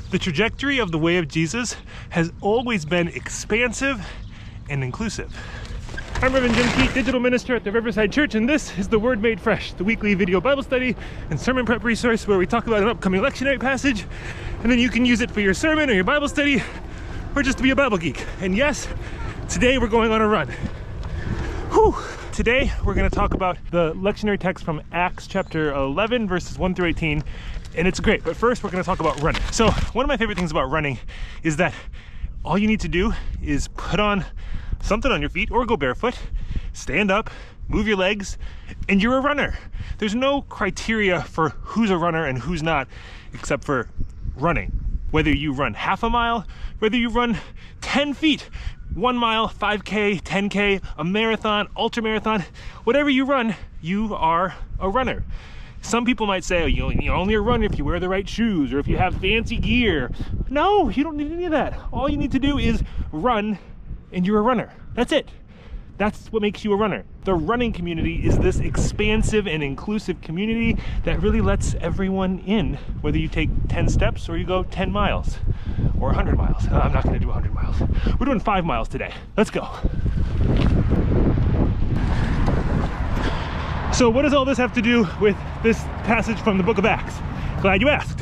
The trajectory of the way of Jesus has always been expansive and inclusive. I'm Reverend Jim Keat, digital minister at the Riverside Church, and this is the Word Made Fresh, the weekly video Bible study and sermon prep resource where we talk about an upcoming lectionary passage, and then you can use it for your sermon or your Bible study, or just to be a Bible geek. And yes, today we're going on a run. Whew. Today we're going to talk about the lectionary text from Acts chapter 11, verses 1 through 18, and it's great. But first we're going to talk about running. So one of my favorite things about running is that all you need to do is put on something on your feet or go barefoot, stand up, move your legs, and you're a runner. There's no criteria for who's a runner and who's not, except for running. Whether you run half a mile, whether you run 10 feet, 1 mile, 5K, 10K, a marathon, ultra marathon, whatever you run, you are a runner. Some people might say, oh, you're only a runner if you wear the right shoes or if you have fancy gear. No, you don't need any of that. All you need to do is run and you're a runner. That's it. That's what makes you a runner. The running community is this expansive and inclusive community that really lets everyone in, whether you take 10 steps or you go 10 miles or 100 miles. I'm not gonna do 100 miles. We're doing 5 miles today. Let's go. So what does all this have to do with this passage from the book of Acts? Glad you asked.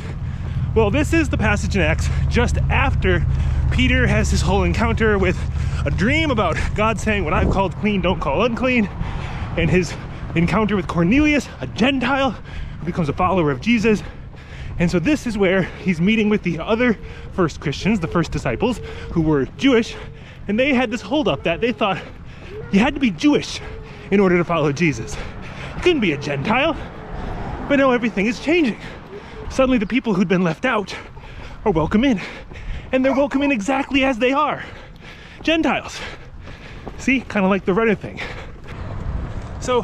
Well, this is the passage in Acts just after Peter has his whole encounter with a dream about God saying, what I've called clean, don't call unclean, and his encounter with Cornelius, a Gentile who becomes a follower of Jesus. And so this is where he's meeting with the other first Christians, the first disciples, who were Jewish, and they had this holdup that they thought you had to be Jewish in order to follow Jesus. You couldn't be a Gentile. But now everything is changing. Suddenly the people who'd been left out are welcome in, and they're welcome in exactly as they are. Gentiles. See, kind of like the runner thing. So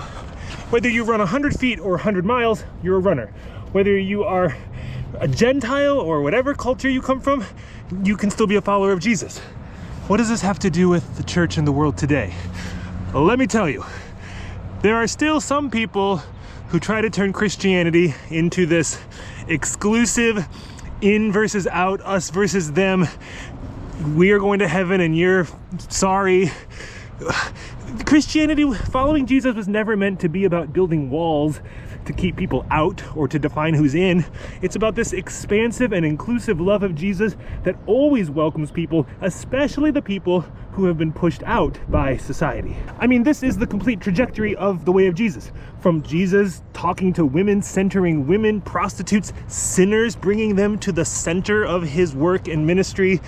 whether you run 100 feet or 100 miles, you're a runner. Whether you are a Gentile or whatever culture you come from, you can still be a follower of Jesus. What does this have to do with the church and the world today? Well, let me tell you, there are still some people who try to turn Christianity into this exclusive in versus out, us versus them. We are going to heaven and you're sorry. Christianity, following Jesus, was never meant to be about building walls to keep people out or to define who's in. It's about this expansive and inclusive love of Jesus that always welcomes people, especially the people who have been pushed out by society. I mean, this is the complete trajectory of the way of Jesus. From Jesus talking to women, centering women, prostitutes, sinners, bringing them to the center of his work and ministry.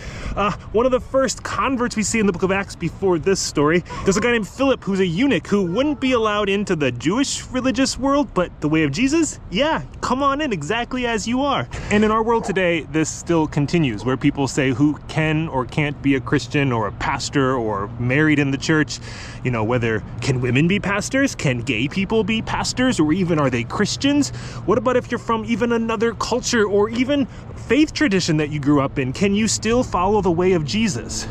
One of the first converts we see in the book of Acts before this story, there's a guy named Philip who's a eunuch who wouldn't be allowed into the Jewish religious world, but the way of Jesus, yeah, come on in exactly as you are. And in our world today, this still continues, where people say who can or can't be a Christian or a pastor or married in the church. You know, whether can women be pastors? Can gay people be pastors? Or even are they Christians? What about if you're from even another culture or even faith tradition that you grew up in? Can you still follow the way of Jesus?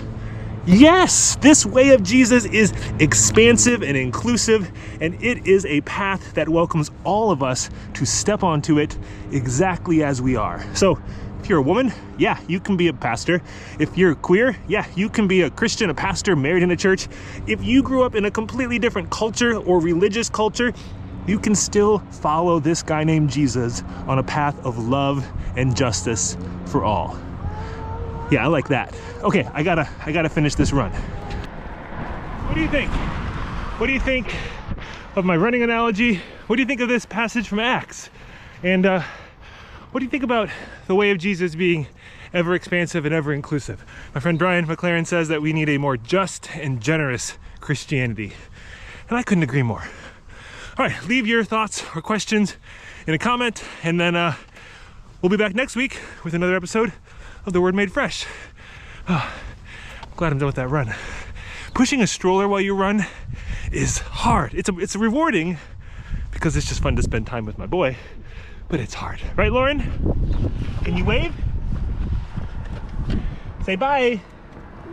Yes, this way of Jesus is expansive and inclusive, and it is a path that welcomes all of us to step onto it exactly as we are. So if you're a woman, yeah, you can be a pastor. If you're queer, yeah, you can be a Christian, a pastor, married in a church. If you grew up in a completely different culture or religious culture, you can still follow this guy named Jesus on a path of love and justice for all. Yeah, I like that. Okay, I gotta finish this run. What do you think? What do you think of my running analogy? What do you think of this passage from Acts? And what do you think about the way of Jesus being ever expansive and ever inclusive? My friend Brian McLaren says that we need a more just and generous Christianity. And I couldn't agree more. All right, leave your thoughts or questions in a comment, and then we'll be back next week with another episode of The Word Made Fresh. Oh, I'm glad I'm done with that run. Pushing a stroller while you run is hard. It's rewarding because it's just fun to spend time with my boy, but it's hard. Right, Lauren? Can you wave? Say bye.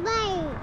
Bye.